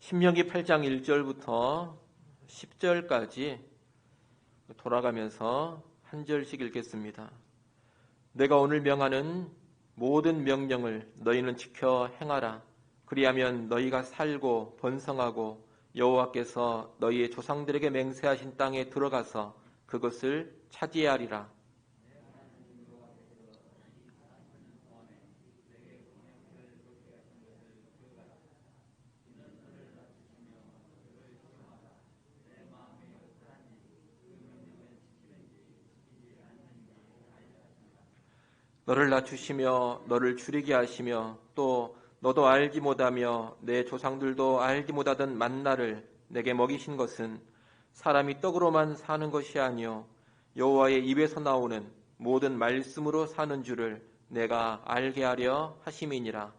신명기 8장 1절부터 10절까지 돌아가면서 한 절씩 읽겠습니다. 내가 오늘 명하는 모든 명령을 너희는 지켜 행하라. 그리하면 너희가 살고 번성하고 여호와께서 너희의 조상들에게 맹세하신 땅에 들어가서 그것을 차지하리라. 너를 낮추시며 너를 줄이게 하시며 또 너도 알지 못하며 내 조상들도 알지 못하던 만나를 내게 먹이신 것은 사람이 떡으로만 사는 것이 아니요 여호와의 입에서 나오는 모든 말씀으로 사는 줄을 내가 알게 하려 하심이니라.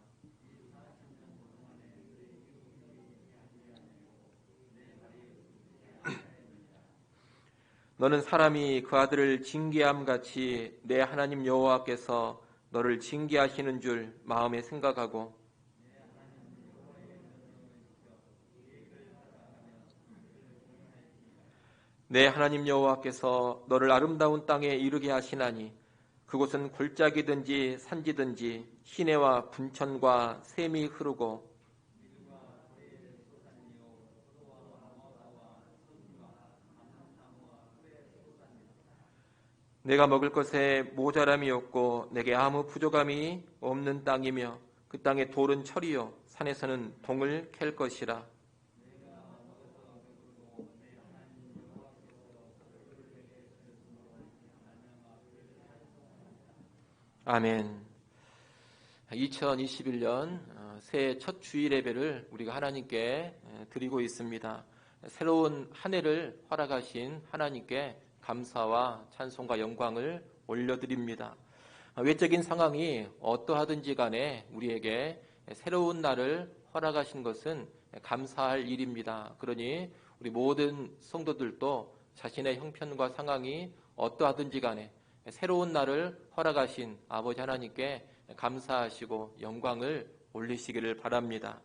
너는 사람이 그 아들을 징계함 같이 내 하나님 여호와께서 너를 징계하시는 줄 마음에 생각하고 내 하나님 여호와께서 너를 아름다운 땅에 이르게 하시나니 그곳은 골짜기든지 산지든지 시내와 분천과 샘이 흐르고 내가 먹을 것에 모자람이 없고 내게 아무 부족함이 없는 땅이며 그 땅의 돌은 철이요 산에서는 동을 캘 것이라. 아멘. 2021년 새해 첫 주일 예배를 우리가 하나님께 드리고 있습니다. 새로운 한 해를 허락하신 하나님께 감사와 찬송과 영광을 올려드립니다. 외적인 상황이 어떠하든지 간에 우리에게 새로운 날을 허락하신 것은 감사할 일입니다. 그러니 우리 모든 성도들도 자신의 형편과 상황이 어떠하든지 간에 새로운 날을 허락하신 아버지 하나님께 감사하시고 영광을 올리시기를 바랍니다.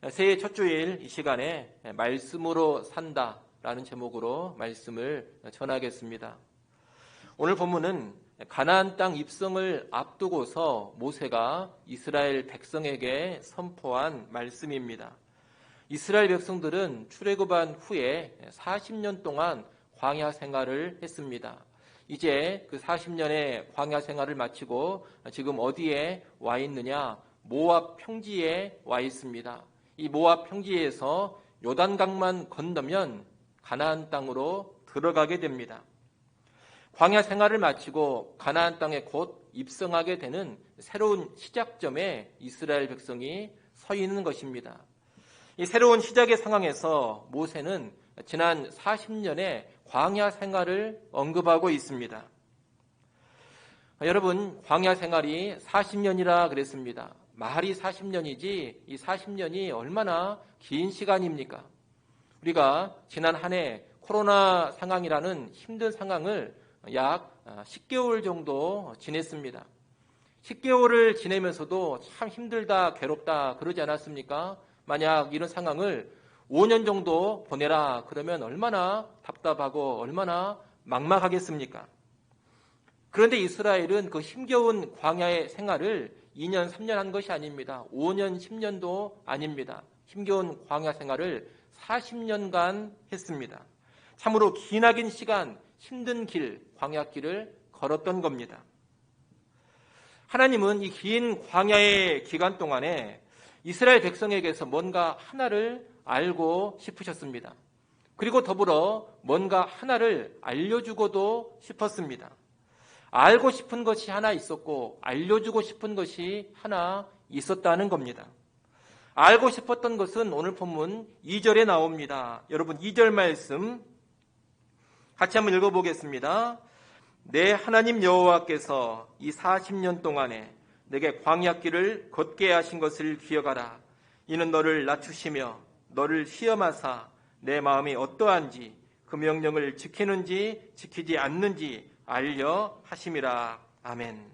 새해 첫 주일 이 시간에 말씀으로 산다 라는 제목으로 말씀을 전하겠습니다. 오늘 본문은 가나안 땅 입성을 앞두고서 모세가 이스라엘 백성에게 선포한 말씀입니다. 이스라엘 백성들은 출애굽한 후에 40년 동안 광야 생활을 했습니다. 이제 그 40년의 광야 생활을 마치고 지금 어디에 와 있느냐? 모압 평지에 와 있습니다. 이 모압 평지에서 요단강만 건너면 가나안 땅으로 들어가게 됩니다. 광야 생활을 마치고 가나안 땅에 곧 입성하게 되는 새로운 시작점에 이스라엘 백성이 서 있는 것입니다. 이 새로운 시작의 상황에서 모세는 지난 40년의 광야 생활을 언급하고 있습니다. 여러분, 광야 생활이 40년이라 그랬습니다. 말이 40년이지 이 40년이 얼마나 긴 시간입니까? 우리가 지난 한 해 코로나 상황이라는 힘든 상황을 약 10개월 정도 지냈습니다. 10개월을 지내면서도 참 힘들다, 괴롭다 그러지 않았습니까? 만약 이런 상황을 5년 정도 보내라 그러면 얼마나 답답하고 얼마나 막막하겠습니까? 그런데 이스라엘은 그 힘겨운 광야의 생활을 2년, 3년 한 것이 아닙니다. 5년, 10년도 아닙니다. 힘겨운 광야 생활을 40년간 했습니다. 참으로 기나긴 시간, 힘든 길, 광야길을 걸었던 겁니다. 하나님은 이 긴 광야의 기간 동안에 이스라엘 백성에게서 뭔가 하나를 알고 싶으셨습니다. 그리고 더불어 뭔가 하나를 알려주고도 싶었습니다. 알고 싶은 것이 하나 있었고 알려주고 싶은 것이 하나 있었다는 겁니다. 알고 싶었던 것은 오늘 본문 2절에 나옵니다. 여러분 2절 말씀 같이 한번 읽어보겠습니다. 내 하나님 여호와께서 이 40년 동안에 내게 광야길을 걷게 하신 것을 기억하라. 이는 너를 낮추시며 너를 시험하사 내 마음이 어떠한지 그 명령을 지키는지 지키지 않는지 알려 하심이라. 아멘.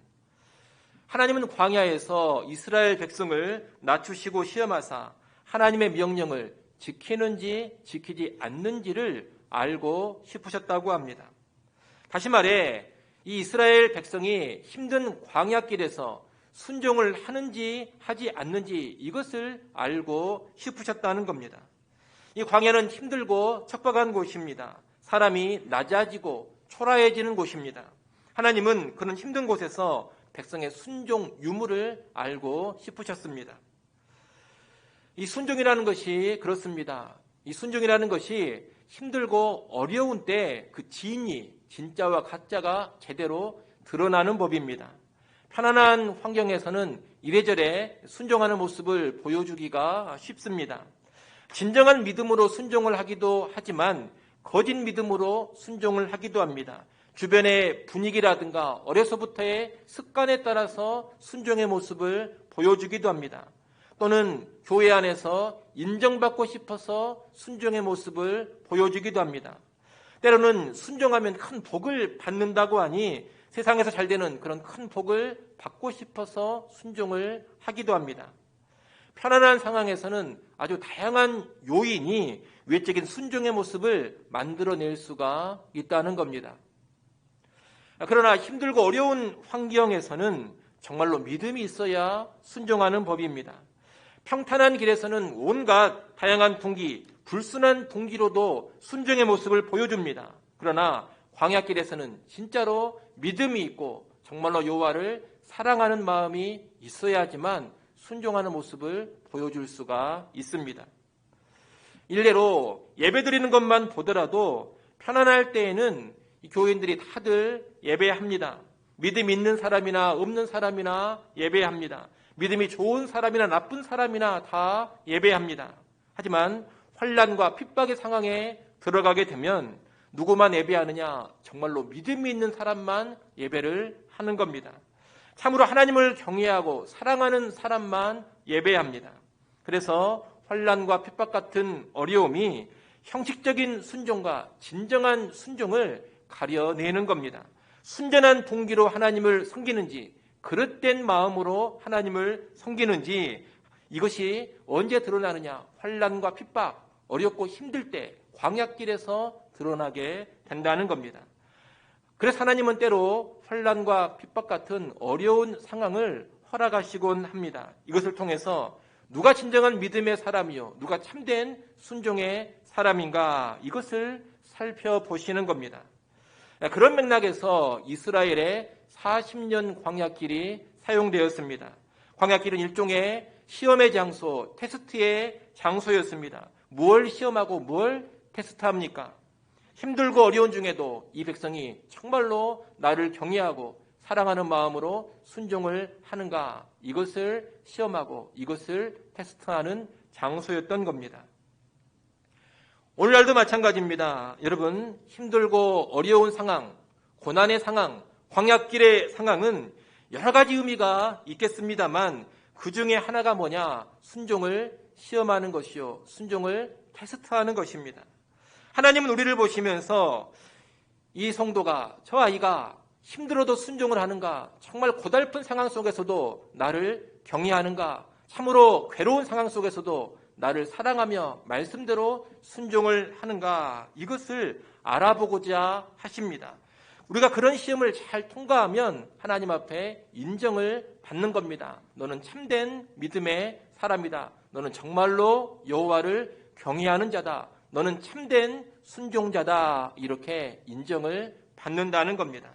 하나님은 광야에서 이스라엘 백성을 낮추시고 시험하사 하나님의 명령을 지키는지 지키지 않는지를 알고 싶으셨다고 합니다. 다시 말해 이 이스라엘 백성이 힘든 광야길에서 순종을 하는지 하지 않는지 이것을 알고 싶으셨다는 겁니다. 이 광야는 힘들고 척박한 곳입니다. 사람이 낮아지고 초라해지는 곳입니다. 하나님은 그런 힘든 곳에서 백성의 순종 유무를 알고 싶으셨습니다. 이 순종이라는 것이 그렇습니다. 이 순종이라는 것이 힘들고 어려운 때 그 진짜와 가짜가 제대로 드러나는 법입니다. 편안한 환경에서는 이래저래 순종하는 모습을 보여주기가 쉽습니다. 진정한 믿음으로 순종을 하기도 하지만 거짓 믿음으로 순종을 하기도 합니다. 주변의 분위기라든가 어려서부터의 습관에 따라서 순종의 모습을 보여주기도 합니다. 또는 교회 안에서 인정받고 싶어서 순종의 모습을 보여주기도 합니다. 때로는 순종하면 큰 복을 받는다고 하니 세상에서 잘 되는 그런 큰 복을 받고 싶어서 순종을 하기도 합니다. 편안한 상황에서는 아주 다양한 요인이 외적인 순종의 모습을 만들어낼 수가 있다는 겁니다. 그러나 힘들고 어려운 환경에서는 정말로 믿음이 있어야 순종하는 법입니다. 평탄한 길에서는 온갖 다양한 동기, 불순한 동기로도 순종의 모습을 보여줍니다. 그러나 광야길에서는 진짜로 믿음이 있고 정말로 여호와를 사랑하는 마음이 있어야지만 순종하는 모습을 보여줄 수가 있습니다. 일례로 예배드리는 것만 보더라도 편안할 때에는 이 교인들이 다들 예배합니다. 믿음 있는 사람이나 없는 사람이나 예배합니다. 믿음이 좋은 사람이나 나쁜 사람이나 다 예배합니다. 하지만 환난과 핍박의 상황에 들어가게 되면 누구만 예배하느냐? 정말로 믿음이 있는 사람만 예배를 하는 겁니다. 참으로 하나님을 경외하고 사랑하는 사람만 예배합니다. 그래서 환난과 핍박 같은 어려움이 형식적인 순종과 진정한 순종을 가려내는 겁니다. 순전한 동기로 하나님을 섬기는지 그릇된 마음으로 하나님을 섬기는지 이것이 언제 드러나느냐? 환난과 핍박, 어렵고 힘들 때 광야길에서 드러나게 된다는 겁니다. 그래서 하나님은 때로 환난과 핍박 같은 어려운 상황을 허락하시곤 합니다. 이것을 통해서 누가 진정한 믿음의 사람이요, 누가 참된 순종의 사람인가 이것을 살펴보시는 겁니다. 그런 맥락에서 이스라엘의 40년 광야길이 사용되었습니다. 광야길은 일종의 시험의 장소, 테스트의 장소였습니다. 무엇을 시험하고 무엇을 테스트합니까? 힘들고 어려운 중에도 이 백성이 정말로 나를 경외하고 사랑하는 마음으로 순종을 하는가 이것을 시험하고 이것을 테스트하는 장소였던 겁니다. 오늘날도 마찬가지입니다. 여러분 힘들고 어려운 상황, 고난의 상황, 광야길의 상황은 여러 가지 의미가 있겠습니다만 그 중에 하나가 뭐냐? 순종을 시험하는 것이요. 순종을 테스트하는 것입니다. 하나님은 우리를 보시면서 이 성도가, 저 아이가 힘들어도 순종을 하는가? 정말 고달픈 상황 속에서도 나를 경외하는가? 참으로 괴로운 상황 속에서도 나를 사랑하며 말씀대로 순종을 하는가? 이것을 알아보고자 하십니다. 우리가 그런 시험을 잘 통과하면 하나님 앞에 인정을 받는 겁니다. 너는 참된 믿음의 사람이다. 너는 정말로 여호와를 경외하는 자다. 너는 참된 순종자다. 이렇게 인정을 받는다는 겁니다.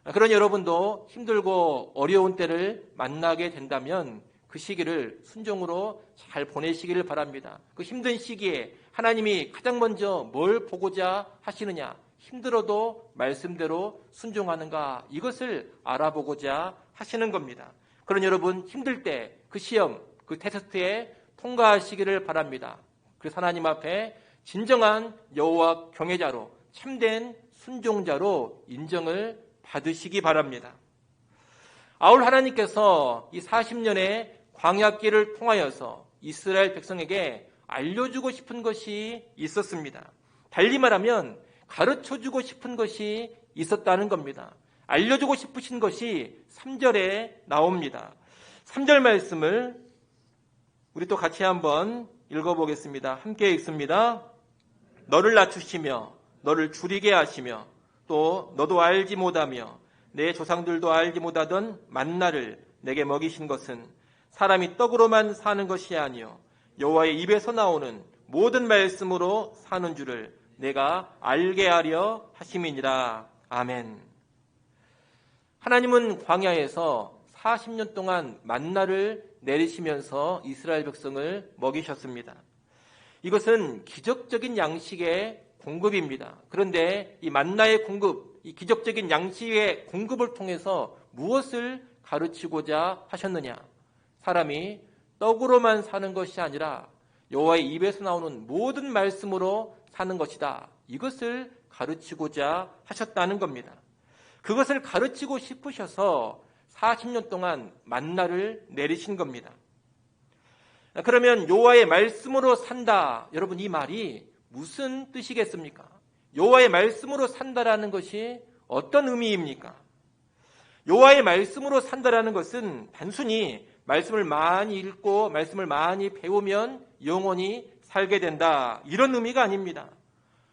그런 여러분도 힘들고 어려운 때를 만나게 된다면 그 시기를 순종으로 잘 보내시기를 바랍니다. 그 힘든 시기에 하나님이 가장 먼저 뭘 보고자 하시느냐? 힘들어도 말씀대로 순종하는가? 이것을 알아보고자 하시는 겁니다. 그런 여러분 힘들 때 그 시험, 그 테스트에 통과하시기를 바랍니다. 그래서 하나님 앞에 진정한 여호와 경외자로 참된 순종자로 인정을 받으시기 바랍니다. 아울 하나님께서 이 40년의 광야길을 통하여서 이스라엘 백성에게 알려주고 싶은 것이 있었습니다. 달리 말하면 가르쳐주고 싶은 것이 있었다는 겁니다. 알려주고 싶으신 것이 3절에 나옵니다. 3절 말씀을 우리 또 같이 한번 읽어보겠습니다. 함께 읽습니다. 너를 낮추시며 너를 줄이게 하시며 또 너도 알지 못하며 내 조상들도 알지 못하던 만나를 내게 먹이신 것은 사람이 떡으로만 사는 것이 아니요 여호와의 입에서 나오는 모든 말씀으로 사는 줄을 내가 알게 하려 하심이니라. 아멘. 하나님은 광야에서 40년 동안 만나를 내리시면서 이스라엘 백성을 먹이셨습니다. 이것은 기적적인 양식의 공급입니다. 그런데 이 만나의 공급, 이 기적적인 양식의 공급을 통해서 무엇을 가르치고자 하셨느냐? 사람이 떡으로만 사는 것이 아니라 여호와의 입에서 나오는 모든 말씀으로 사는 것이다. 이것을 가르치고자 하셨다는 겁니다. 그것을 가르치고 싶으셔서 40년 동안 만나를 내리신 겁니다. 그러면 여호와의 말씀으로 산다. 여러분, 이 말이 무슨 뜻이겠습니까? 여호와의 말씀으로 산다라는 것이 어떤 의미입니까? 여호와의 말씀으로 산다라는 것은 단순히 말씀을 많이 읽고 말씀을 많이 배우면 영원히 살게 된다, 이런 의미가 아닙니다.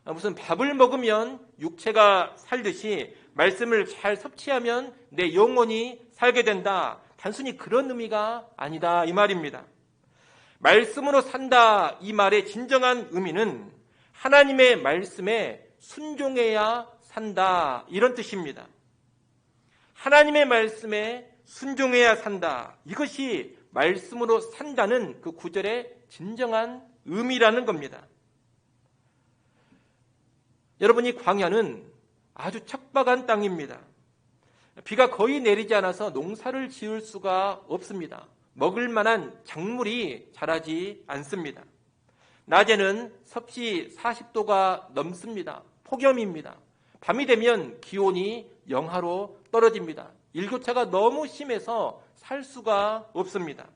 무슨 밥을 먹으면 육체가 살듯이 말씀을 잘 섭취하면 내 영혼이 살게 된다, 단순히 그런 의미가 아니다, 이 말입니다. 말씀으로 산다, 이 말의 진정한 의미는 하나님의 말씀에 순종해야 산다, 이런 뜻입니다. 하나님의 말씀에 순종해야 산다, 이것이 말씀으로 산다는 그 구절의 진정한 의미라는 겁니다. 여러분, 이 광야는 아주 척박한 땅입니다. 비가 거의 내리지 않아서 농사를 지을 수가 없습니다. 먹을 만한 작물이 자라지 않습니다. 낮에는 섭씨 40도가 넘습니다. 폭염입니다. 밤이 되면 기온이 영하로 떨어집니다. 일교차가 너무 심해서 살 수가 없습니다.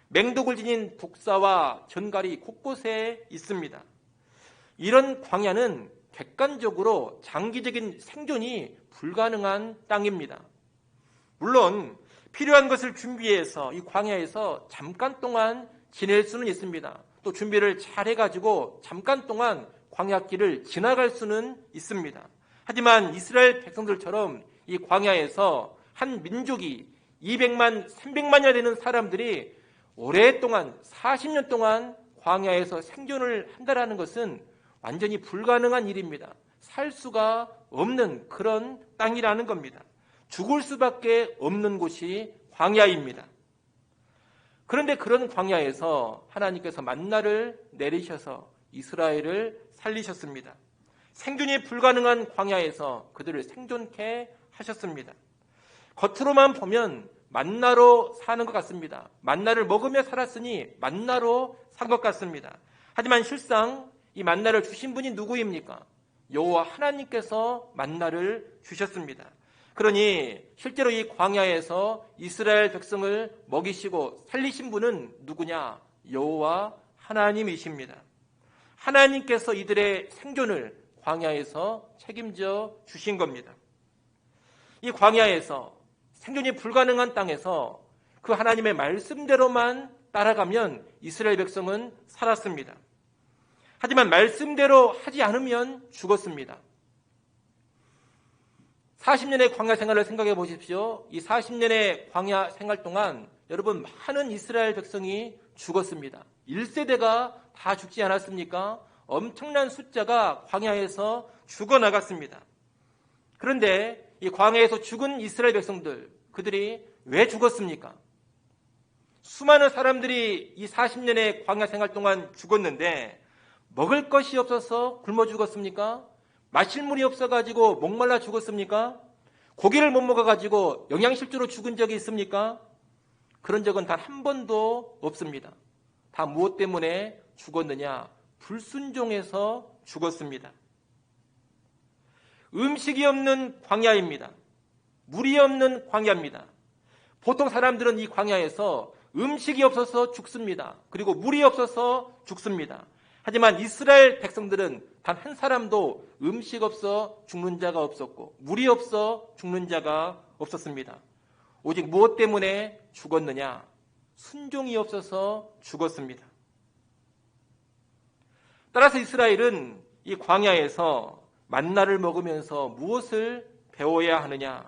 맹독을 지닌 독사와 전갈이 곳곳에 있습니다. 이런 광야는 객관적으로 장기적인 생존이 불가능한 땅입니다. 물론 필요한 것을 준비해서 이 광야에서 잠깐 동안 지낼 수는 있습니다. 또 준비를 잘 해가지고 잠깐 동안 광야길을 지나갈 수는 있습니다. 하지만 이스라엘 백성들처럼 이 광야에서 한 민족이 200만, 300만이나 되는 사람들이 오랫동안 40년 동안 광야에서 생존을 한다는 것은 완전히 불가능한 일입니다. 살 수가 없는 그런 땅이라는 겁니다. 죽을 수밖에 없는 곳이 광야입니다. 그런데 그런 광야에서 하나님께서 만나를 내리셔서 이스라엘을 살리셨습니다. 생존이 불가능한 광야에서 그들을 생존케 하셨습니다. 겉으로만 보면 만나로 사는 것 같습니다. 만나를 먹으며 살았으니 만나로 산 것 같습니다. 하지만 실상 이 만나를 주신 분이 누구입니까? 여호와 하나님께서 만나를 주셨습니다. 그러니 실제로 이 광야에서 이스라엘 백성을 먹이시고 살리신 분은 누구냐? 여호와 하나님이십니다. 하나님께서 이들의 생존을 광야에서 책임져 주신 겁니다. 이 광야에서 생존이 불가능한 땅에서 그 하나님의 말씀대로만 따라가면 이스라엘 백성은 살았습니다. 하지만 말씀대로 하지 않으면 죽었습니다. 40년의 광야 생활을 생각해 보십시오. 이 40년의 광야 생활 동안 여러분 많은 이스라엘 백성이 죽었습니다. 1세대가 다 죽지 않았습니까? 엄청난 숫자가 광야에서 죽어나갔습니다. 그런데 이 광야에서 죽은 이스라엘 백성들, 그들이 왜 죽었습니까? 수많은 사람들이 이 40년의 광야 생활 동안 죽었는데 먹을 것이 없어서 굶어 죽었습니까? 마실 물이 없어가지고 목말라 죽었습니까? 고기를 못 먹어가지고 영양실조로 죽은 적이 있습니까? 그런 적은 단 한 번도 없습니다. 다 무엇 때문에 죽었느냐? 불순종해서 죽었습니다. 음식이 없는 광야입니다. 물이 없는 광야입니다. 보통 사람들은 이 광야에서 음식이 없어서 죽습니다. 그리고 물이 없어서 죽습니다. 하지만 이스라엘 백성들은 단 한 사람도 음식 없어 죽는 자가 없었고 물이 없어 죽는 자가 없었습니다. 오직 무엇 때문에 죽었느냐? 순종이 없어서 죽었습니다. 따라서 이스라엘은 이 광야에서 만나를 먹으면서 무엇을 배워야 하느냐?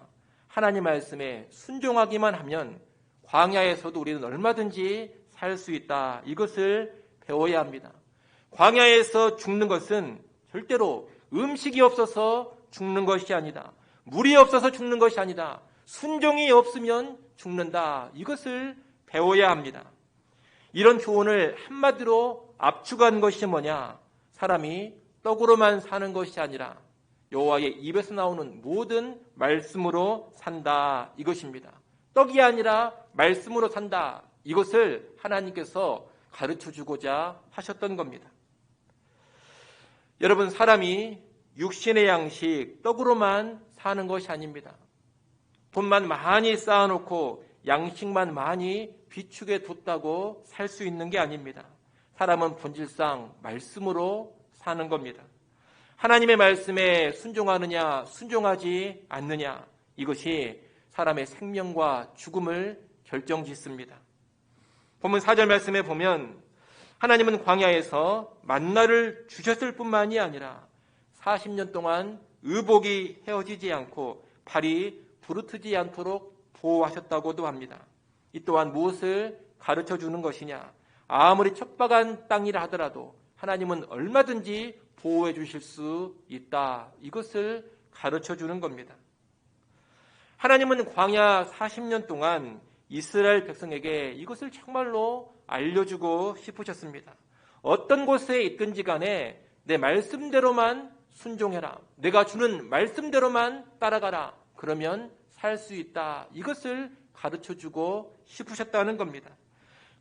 하나님 말씀에 순종하기만 하면 광야에서도 우리는 얼마든지 살 수 있다. 이것을 배워야 합니다. 광야에서 죽는 것은 절대로 음식이 없어서 죽는 것이 아니다. 물이 없어서 죽는 것이 아니다. 순종이 없으면 죽는다. 이것을 배워야 합니다. 이런 교훈을 한마디로 압축한 것이 뭐냐? 사람이 떡으로만 사는 것이 아니라 여호와의 입에서 나오는 모든 말씀으로 산다. 이것입니다. 떡이 아니라 말씀으로 산다. 이것을 하나님께서 가르쳐주고자 하셨던 겁니다. 여러분, 사람이 육신의 양식, 떡으로만 사는 것이 아닙니다. 돈만 많이 쌓아놓고 양식만 많이 비축해 뒀다고 살 수 있는 게 아닙니다. 사람은 본질상 말씀으로 사는 겁니다. 하나님의 말씀에 순종하느냐, 순종하지 않느냐, 이것이 사람의 생명과 죽음을 결정짓습니다. 본문 4절 말씀에 보면 하나님은 광야에서 만나를 주셨을 뿐만이 아니라 40년 동안 의복이 헤어지지 않고 발이 부르트지 않도록 보호하셨다고도 합니다. 이 또한 무엇을 가르쳐 주는 것이냐? 아무리 척박한 땅이라 하더라도 하나님은 얼마든지 보호해 주실 수 있다. 이것을 가르쳐 주는 겁니다. 하나님은 광야 40년 동안 이스라엘 백성에게 이것을 정말로 알려주고 싶으셨습니다. 어떤 곳에 있든지 간에 내 말씀대로만 순종해라. 내가 주는 말씀대로만 따라가라. 그러면 살 수 있다. 이것을 가르쳐주고 싶으셨다는 겁니다.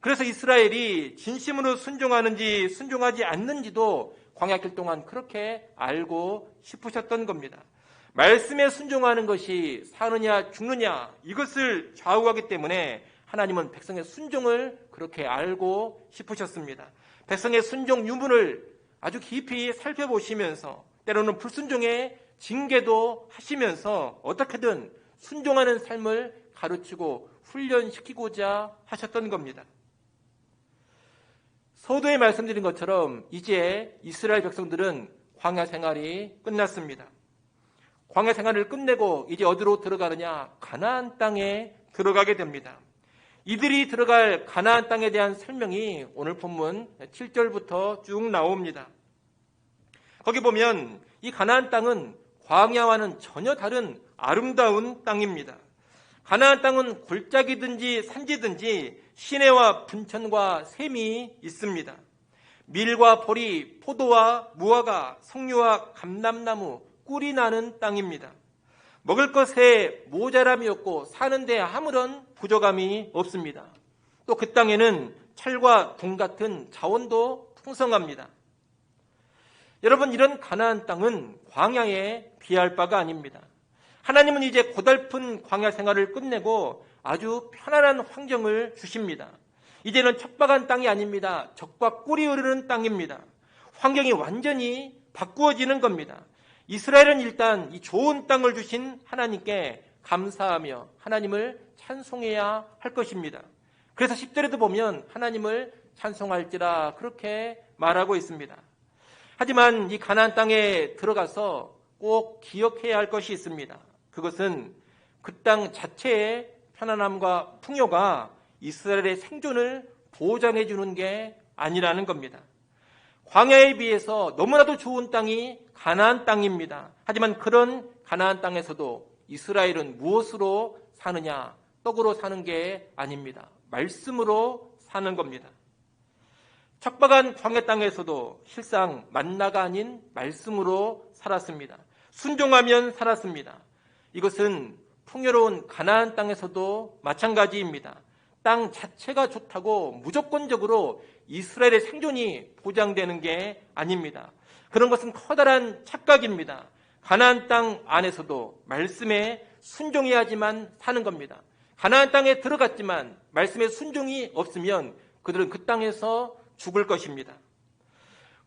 그래서 이스라엘이 진심으로 순종하는지 순종하지 않는지도 광야길 동안 그렇게 알고 싶으셨던 겁니다. 말씀에 순종하는 것이 사느냐 죽느냐 이것을 좌우하기 때문에 하나님은 백성의 순종을 그렇게 알고 싶으셨습니다. 백성의 순종 유무를 아주 깊이 살펴보시면서 때로는 불순종의 징계도 하시면서 어떻게든 순종하는 삶을 가르치고 훈련시키고자 하셨던 겁니다. 서두에 말씀드린 것처럼 이제 이스라엘 백성들은 광야 생활이 끝났습니다. 광야 생활을 끝내고 이제 어디로 들어가느냐? 가나안 땅에 들어가게 됩니다. 이들이 들어갈 가나안 땅에 대한 설명이 오늘 본문 7절부터 쭉 나옵니다. 거기 보면 이 가나안 땅은 광야와는 전혀 다른 아름다운 땅입니다. 가나안 땅은 골짜기든지 산지든지 시내와 분천과 샘이 있습니다. 밀과 보리, 포도와 무화과, 석류와 감람나무, 꿀이 나는 땅입니다. 먹을 것에 모자람이 없고 사는 데 아무런 부족함이 없습니다. 또 그 땅에는 철과 동 같은 자원도 풍성합니다. 여러분, 이런 가나안 땅은 광야에 비할 바가 아닙니다. 하나님은 이제 고달픈 광야 생활을 끝내고 아주 편안한 환경을 주십니다. 이제는 척박한 땅이 아닙니다. 적과 꿀이 흐르는 땅입니다. 환경이 완전히 바꾸어지는 겁니다. 이스라엘은 일단 이 좋은 땅을 주신 하나님께 감사하며 하나님을 찬송해야 할 것입니다. 그래서 10절에도 보면 하나님을 찬송할지라 그렇게 말하고 있습니다. 하지만 이 가나안 땅에 들어가서 꼭 기억해야 할 것이 있습니다. 그것은 그 땅 자체의 편안함과 풍요가 이스라엘의 생존을 보장해 주는 게 아니라는 겁니다. 광야에 비해서 너무나도 좋은 땅이 가나안 땅입니다. 하지만 그런 가나안 땅에서도 이스라엘은 무엇으로 사느냐? 떡으로 사는 게 아닙니다. 말씀으로 사는 겁니다. 척박한 광야 땅에서도 실상 만나가 아닌 말씀으로 살았습니다. 순종하면 살았습니다. 이것은 풍요로운 가나안 땅에서도 마찬가지입니다. 땅 자체가 좋다고 무조건적으로 이스라엘의 생존이 보장되는 게 아닙니다. 그런 것은 커다란 착각입니다. 가나안 땅 안에서도 말씀에 순종해야지만 사는 겁니다. 가나안 땅에 들어갔지만 말씀에 순종이 없으면 그들은 그 땅에서 죽을 것입니다.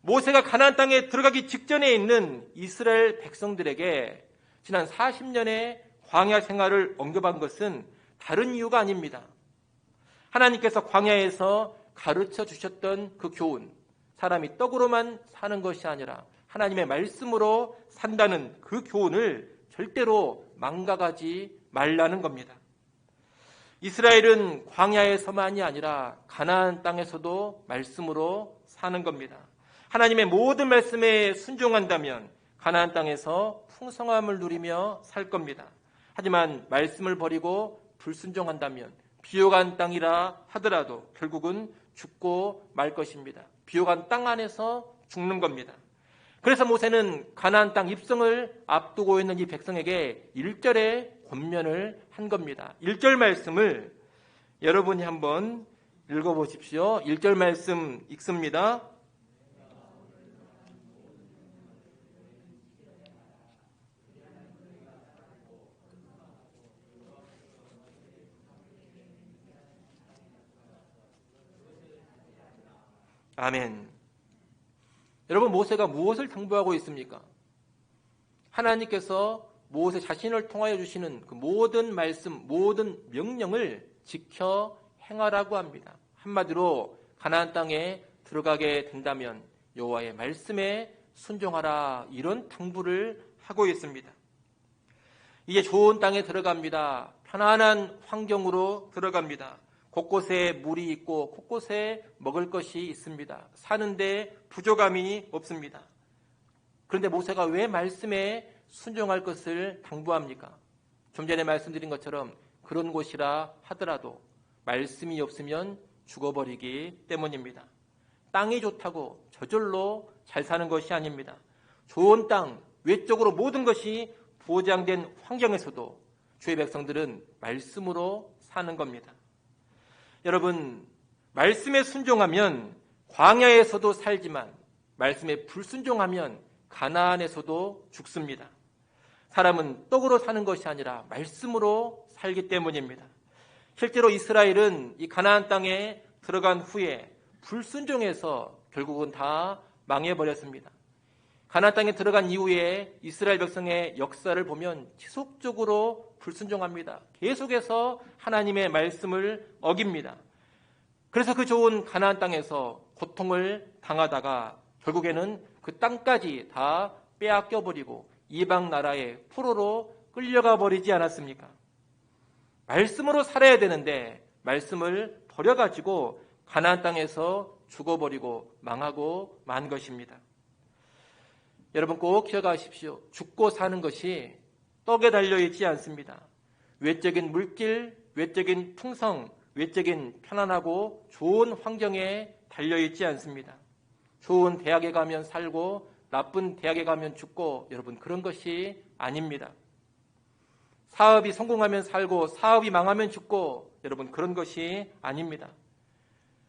모세가 가나안 땅에 들어가기 직전에 있는 이스라엘 백성들에게 지난 40년의 광야 생활을 언급한 것은 다른 이유가 아닙니다. 하나님께서 광야에서 가르쳐 주셨던 그 교훈, 사람이 떡으로만 사는 것이 아니라 하나님의 말씀으로 산다는 그 교훈을 절대로 망각하지 말라는 겁니다. 이스라엘은 광야에서만이 아니라 가나안 땅에서도 말씀으로 사는 겁니다. 하나님의 모든 말씀에 순종한다면 가나안 땅에서 풍성함을 누리며 살 겁니다. 하지만 말씀을 버리고 불순종한다면 비옥한 땅이라 하더라도 결국은 죽고 말 것입니다. 비옥한 땅 안에서 죽는 겁니다. 그래서 모세는 가나안 땅 입성을 앞두고 있는 이 백성에게 1절에 권면을 한 겁니다. 1절 말씀을 여러분이 한번 읽어보십시오. 1절 말씀 읽습니다. 아멘. 여러분, 모세가 무엇을 당부하고 있습니까? 하나님께서 모세 자신을 통하여 주시는 그 모든 말씀, 모든 명령을 지켜 행하라고 합니다. 한마디로 가나안 땅에 들어가게 된다면 여호와의 말씀에 순종하라, 이런 당부를 하고 있습니다. 이제 좋은 땅에 들어갑니다. 편안한 환경으로 들어갑니다. 곳곳에 물이 있고 곳곳에 먹을 것이 있습니다. 사는데 부족함이 없습니다. 그런데 모세가 왜 말씀에 순종할 것을 당부합니까? 좀 전에 말씀드린 것처럼 그런 곳이라 하더라도 말씀이 없으면 죽어버리기 때문입니다. 땅이 좋다고 저절로 잘 사는 것이 아닙니다. 좋은 땅, 외적으로 모든 것이 보장된 환경에서도 주의 백성들은 말씀으로 사는 겁니다. 여러분, 말씀에 순종하면 광야에서도 살지만 말씀에 불순종하면 가나안에서도 죽습니다. 사람은 떡으로 사는 것이 아니라 말씀으로 살기 때문입니다. 실제로 이스라엘은 이 가나안 땅에 들어간 후에 불순종해서 결국은 다 망해버렸습니다. 가나안 땅에 들어간 이후에 이스라엘 백성의 역사를 보면 지속적으로 불순종합니다. 계속해서 하나님의 말씀을 어깁니다. 그래서 그 좋은 가나안 땅에서 고통을 당하다가 결국에는 그 땅까지 다 빼앗겨버리고 이방 나라의 포로로 끌려가 버리지 않았습니까? 말씀으로 살아야 되는데 말씀을 버려가지고 가나안 땅에서 죽어버리고 망하고 만 것입니다. 여러분 꼭 기억하십시오. 죽고 사는 것이 떡에 달려있지 않습니다. 외적인 물질, 외적인 풍성, 외적인 편안하고 좋은 환경에 달려있지 않습니다. 좋은 대학에 가면 살고 나쁜 대학에 가면 죽고, 여러분 그런 것이 아닙니다. 사업이 성공하면 살고 사업이 망하면 죽고, 여러분 그런 것이 아닙니다.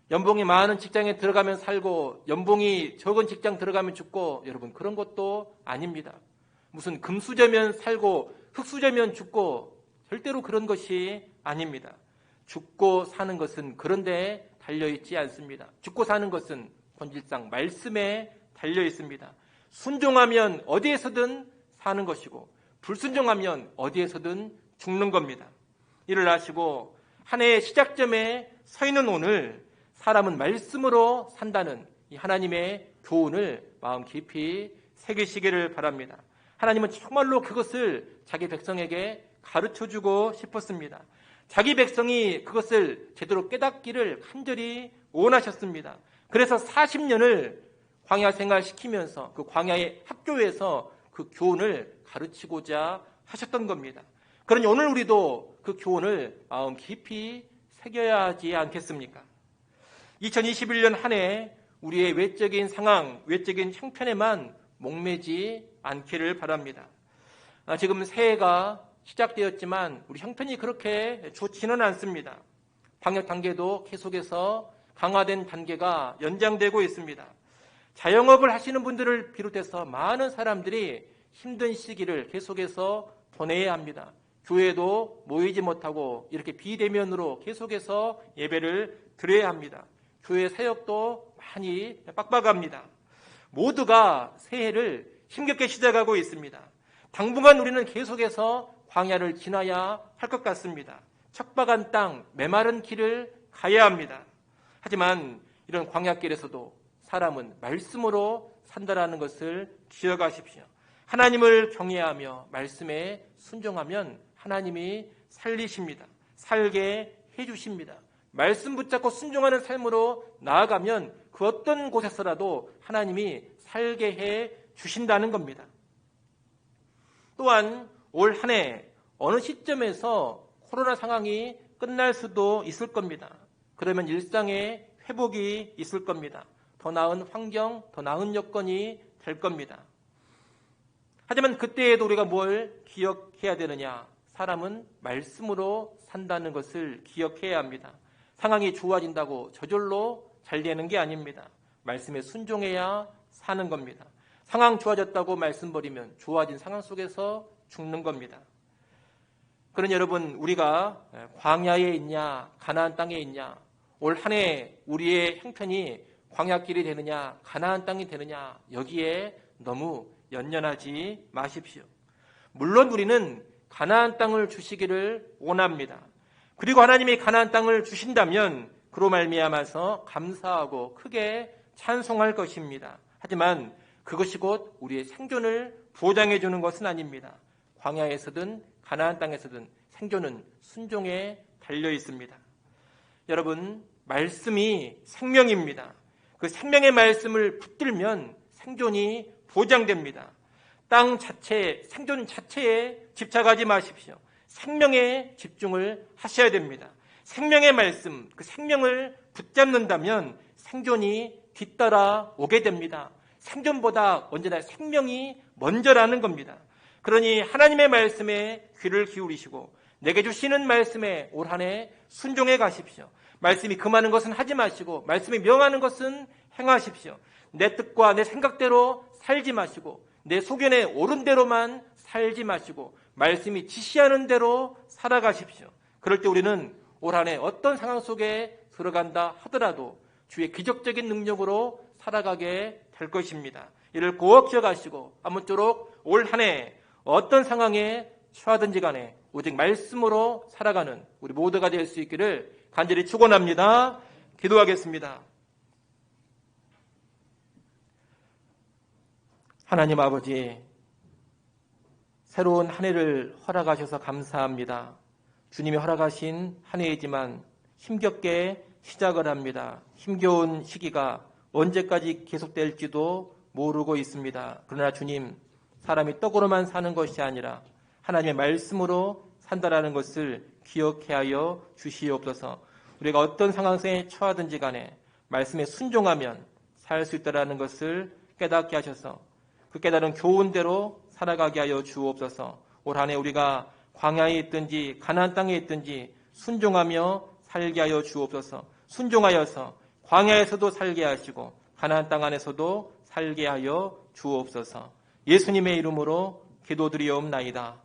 연봉이 많은 직장에 들어가면 살고 연봉이 적은 직장 들어가면 죽고, 여러분 그런 것도 아닙니다. 무슨 금수저면 살고 흙수저면 죽고, 절대로 그런 것이 아닙니다. 죽고 사는 것은 그런 데에 달려있지 않습니다. 죽고 사는 것은 본질상 말씀에 달려있습니다. 순종하면 어디에서든 사는 것이고 불순종하면 어디에서든 죽는 겁니다. 이를 아시고 한 해의 시작점에 서 있는 오늘, 사람은 말씀으로 산다는 이 하나님의 교훈을 마음 깊이 새기시기를 바랍니다. 하나님은 정말로 그것을 자기 백성에게 가르쳐주고 싶었습니다. 자기 백성이 그것을 제대로 깨닫기를 간절히 원하셨습니다. 그래서 40년을 광야 생활 시키면서 그 광야의 학교에서 그 교훈을 가르치고자 하셨던 겁니다. 그러니 오늘 우리도 그 교훈을 마음 깊이 새겨야 하지 않겠습니까? 2021년 한 해 우리의 외적인 상황, 외적인 형편에만 목매지 않기를 바랍니다. 지금 새해가 시작되었지만 우리 형편이 그렇게 좋지는 않습니다. 방역 단계도 계속해서 강화된 단계가 연장되고 있습니다. 자영업을 하시는 분들을 비롯해서 많은 사람들이 힘든 시기를 계속해서 보내야 합니다. 교회도 모이지 못하고 이렇게 비대면으로 계속해서 예배를 드려야 합니다. 교회 사역도 많이 빡빡합니다. 모두가 새해를 힘겹게 시작하고 있습니다. 당분간 우리는 계속해서 광야를 지나야 할 것 같습니다. 척박한 땅, 메마른 길을 가야 합니다. 하지만 이런 광야길에서도 사람은 말씀으로 산다라는 것을 기억하십시오. 하나님을 경외하며 말씀에 순종하면 하나님이 살리십니다. 살게 해주십니다. 말씀 붙잡고 순종하는 삶으로 나아가면 그 어떤 곳에서라도 하나님이 살게 해 주신다는 겁니다. 또한 올 한 해 어느 시점에서 코로나 상황이 끝날 수도 있을 겁니다. 그러면 일상의 회복이 있을 겁니다. 더 나은 환경, 더 나은 여건이 될 겁니다. 하지만 그때에도 우리가 뭘 기억해야 되느냐? 사람은 말씀으로 산다는 것을 기억해야 합니다. 상황이 좋아진다고 저절로 잘 되는 게 아닙니다. 말씀에 순종해야 사는 겁니다. 상황 좋아졌다고 말씀 버리면 좋아진 상황 속에서 죽는 겁니다. 그러니 여러분, 우리가 광야에 있냐 가나안 땅에 있냐, 올 한 해 우리의 형편이 광야길이 되느냐 가나안 땅이 되느냐, 여기에 너무 연연하지 마십시오. 물론 우리는 가나안 땅을 주시기를 원합니다. 그리고 하나님이 가나안 땅을 주신다면 그로 말미암아서 감사하고 크게 찬송할 것입니다. 하지만 그것이 곧 우리의 생존을 보장해 주는 것은 아닙니다. 광야에서든 가나안 땅에서든 생존은 순종에 달려 있습니다. 여러분, 말씀이 생명입니다. 그 생명의 말씀을 붙들면 생존이 보장됩니다. 땅 자체, 생존 자체에 집착하지 마십시오. 생명에 집중을 하셔야 됩니다. 생명의 말씀, 그 생명을 붙잡는다면 생존이 뒤따라 오게 됩니다. 생존보다 언제나 생명이 먼저라는 겁니다. 그러니 하나님의 말씀에 귀를 기울이시고 내게 주시는 말씀에 올 한 해 순종해 가십시오. 말씀이 금하는 것은 하지 마시고 말씀이 명하는 것은 행하십시오. 내 뜻과 내 생각대로 살지 마시고 내 소견에 옳은 대로만 살지 마시고 말씀이 지시하는 대로 살아가십시오. 그럴 때 우리는 올 한 해 어떤 상황 속에 들어간다 하더라도 주의 기적적인 능력으로 살아가게 될 것입니다. 이를 꼭 기억하시고 아무쪼록 올 한 해 어떤 상황에 처하든지 간에 오직 말씀으로 살아가는 우리 모두가 될 수 있기를 간절히 축원합니다. 기도하겠습니다. 하나님 아버지, 새로운 한 해를 허락하셔서 감사합니다. 주님이 허락하신 한 해이지만 힘겹게 시작을 합니다. 힘겨운 시기가 언제까지 계속될지도 모르고 있습니다. 그러나 주님, 사람이 떡으로만 사는 것이 아니라 하나님의 말씀으로 산다라는 것을 기억해 하여 주시옵소서. 우리가 어떤 상황에 처하든지 간에 말씀에 순종하면 살 수 있다라는 것을 깨닫게 하셔서 그 깨달은 교훈대로 살아가게 하여 주옵소서. 올 한 해 우리가 광야에 있든지 가나안 땅에 있든지 순종하며 살게 하여 주옵소서. 순종하여서 광야에서도 살게 하시고 가나안 땅 안에서도 살게 하여 주옵소서. 예수님의 이름으로 기도드리옵나이다.